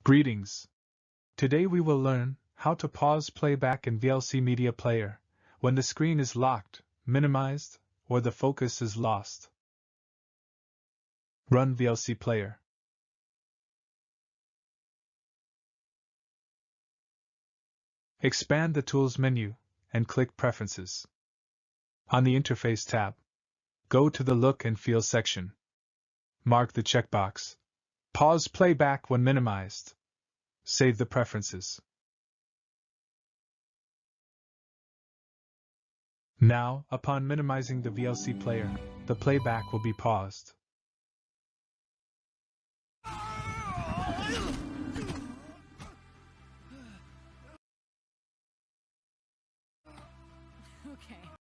Greetings. Today we will learn how to pause playback in VLC Media Player when the screen is locked, minimized, or the focus is lost. Run VLC Player. Expand the Tools menu and click Preferences. On the Interface tab, go to the Look and Feel section. Mark the checkbox Pause playback when minimized. Save the preferences. Now, upon minimizing the VLC player, the playback will be paused. Okay.